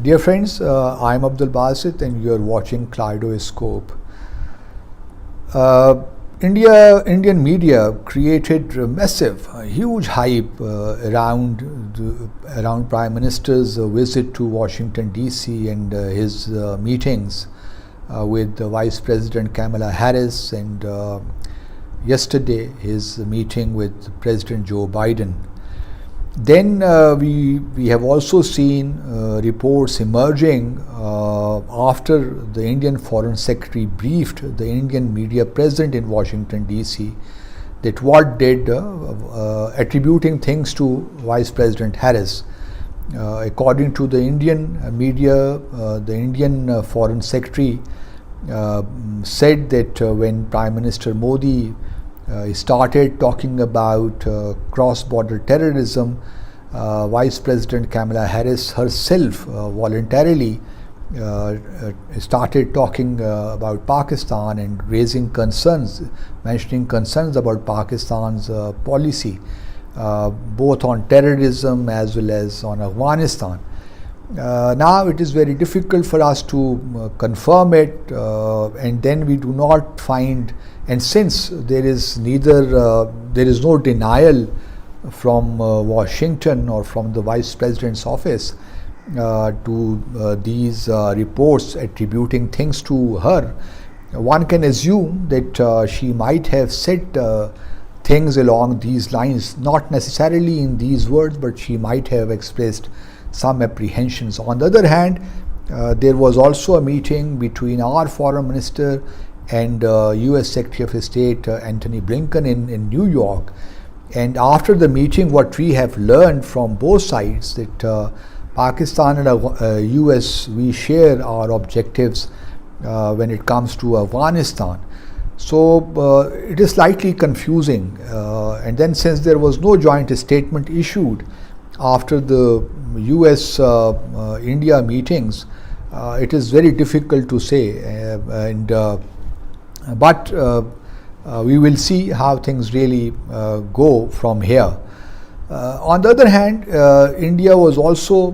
Dear friends, I'm Abdul Basit and you're watching Kaleidoscope. Indian media created massive, huge hype around Prime Minister's visit to Washington DC and his meetings with Vice President Kamala Harris, and yesterday his meeting with President Joe Biden. Then we have also seen reports emerging after the Indian Foreign Secretary briefed the Indian media present in Washington DC that what did, attributing things to Vice President Harris. According to the Indian media, the Indian Foreign Secretary said that when Prime Minister Modi started talking about cross-border terrorism, Vice President Kamala Harris herself voluntarily started talking about Pakistan and raising concerns, mentioning concerns about Pakistan's policy, both on terrorism as well as on Afghanistan. Now it is very difficult for us to confirm it, and then we do not find, and since there is no denial from Washington or from the Vice President's office to these reports attributing things to her, one can assume that she might have said things along these lines, not necessarily in these words, but she might have expressed some apprehensions. On the other hand, there was also a meeting between our Foreign Minister and US Secretary of State Antony Blinken in New York, and after the meeting what we have learned from both sides that Pakistan and US, we share our objectives when it comes to Afghanistan. So it is slightly confusing, and then since there was no joint statement issued after the US India meetings, it is very difficult to say, but we will see how things really go from here. On the other hand, India also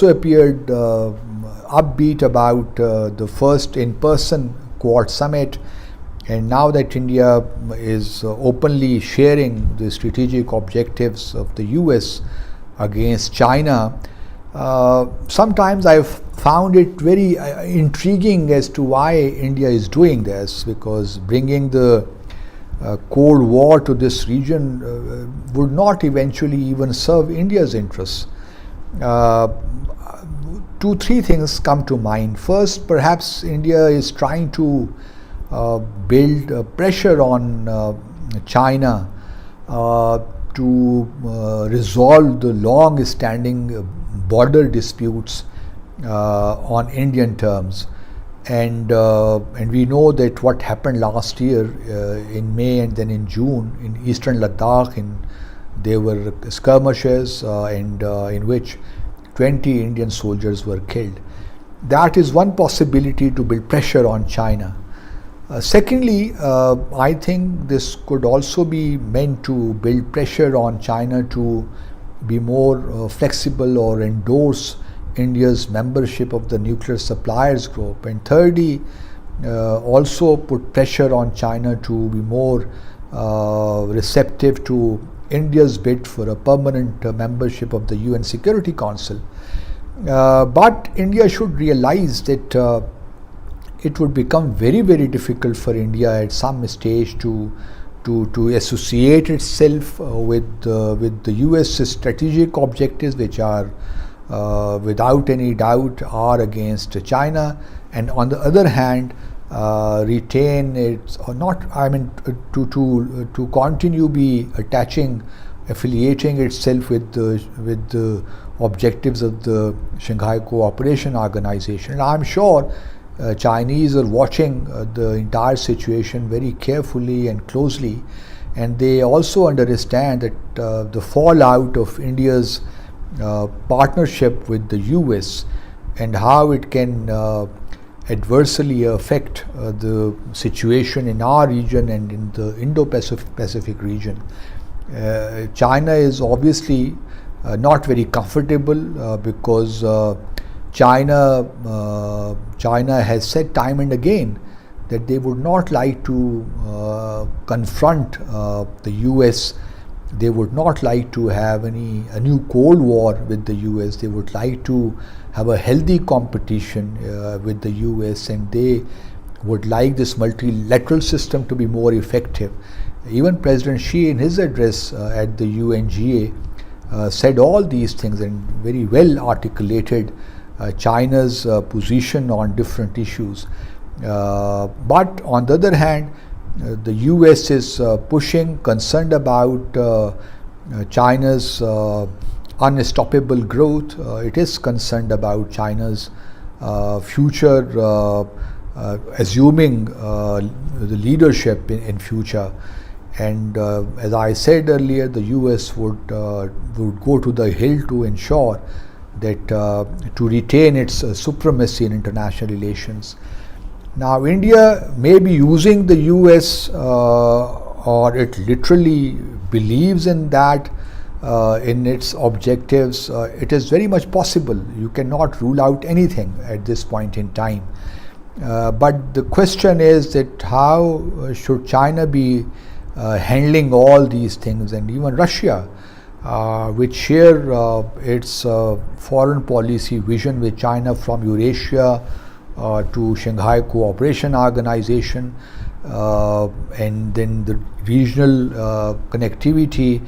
appeared upbeat about the first in-person Quad summit, and now that India is openly sharing the strategic objectives of the US against China, sometimes I've found it very intriguing as to why India is doing this, because bringing the Cold War to this region would not eventually even serve India's interests. 2-3 things come to mind. First, perhaps India is trying to build pressure on China to resolve the long-standing border disputes on Indian terms, and we know that what happened last year in May and then in June in eastern Ladakh, there were skirmishes in which 20 Indian soldiers were killed. That is one possibility to build pressure on China. Secondly, I think this could also be meant to build pressure on China to be more flexible or endorse India's membership of the nuclear suppliers group, and thirdly, also put pressure on China to be more receptive to India's bid for a permanent membership of the UN Security Council. But India should realize that it would become very, very difficult for India at some stage to associate itself with the US strategic objectives, which are without any doubt are against China, and on the other hand retain its, or not, I mean to continue be affiliating itself with the objectives of the Shanghai Cooperation Organization. And I'm sure Chinese are watching the entire situation very carefully and closely, and they also understand that the fallout of India's partnership with the US and how it can adversely affect the situation in our region and in the Indo-Pacific region. China is obviously not very comfortable because China has said time and again that they would not like to confront the US. They would not like to have a new Cold War with the US. They would like to have a healthy competition with the US, and they would like this multilateral system to be more effective. Even President Xi in his address at the UNGA said all these things and very well articulated China's position on different issues. But on the other hand, the US is pushing, concerned about China's unstoppable growth. It is concerned about China's future, assuming the leadership in future. And as I said earlier, the US would go to the hill to ensure that to retain its supremacy in international relations. Now, India may be using the US, or it literally believes in that, in its objectives. It is very much possible. You cannot rule out anything at this point in time. But the question is that how should China be handling all these things, and even Russia, which share its foreign policy vision with China from Eurasia to Shanghai Cooperation Organization, and then the regional connectivity.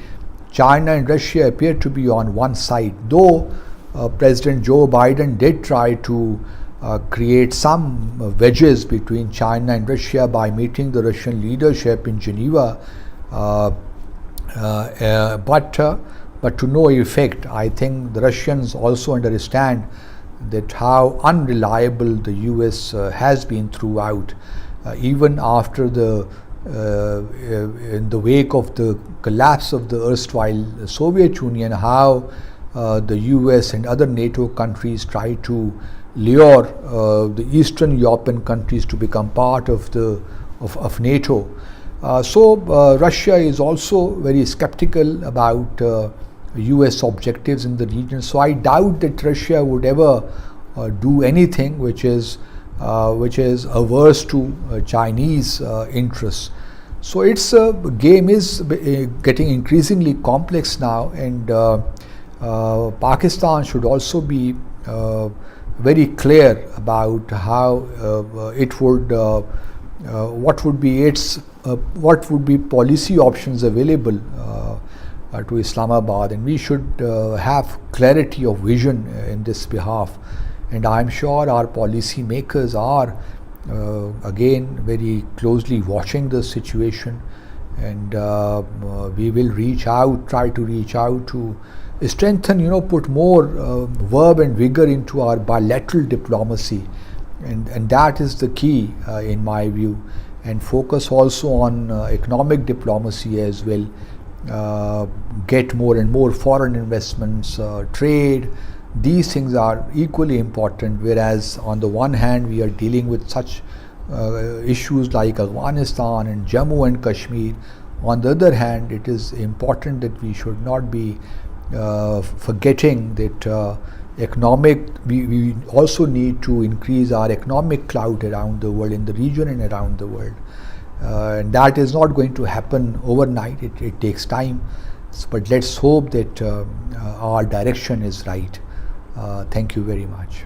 China and Russia appear to be on one side, though President Joe Biden did try to create some wedges between China and Russia by meeting the Russian leadership in Geneva, but to no effect. I think the Russians also understand that how unreliable the US has been throughout, even after in the wake of the collapse of the erstwhile Soviet Union, how the US and other NATO countries tried to lure the Eastern European countries to become part of NATO. So Russia is also very skeptical about US objectives in the region. So I doubt that Russia would ever do anything which is averse to Chinese interests. So its game is getting increasingly complex now, and Pakistan should also be very clear about how it would, what would be policy options available to Islamabad, and we should have clarity of vision in this behalf. And I am sure our policy makers are again very closely watching the situation, and we will try to reach out to strengthen, put more verve and vigor into our bilateral diplomacy, and that is the key in my view, and focus also on economic diplomacy as well. Get more and more foreign investments, trade. These things are equally important, whereas on the one hand we are dealing with such issues like Afghanistan and Jammu and Kashmir. On the other hand, it is important that we should not be forgetting that we also need to increase our economic clout around the world, in the region and around the world. And that is not going to happen overnight. It takes time, but let's hope that our direction is right. Thank you very much.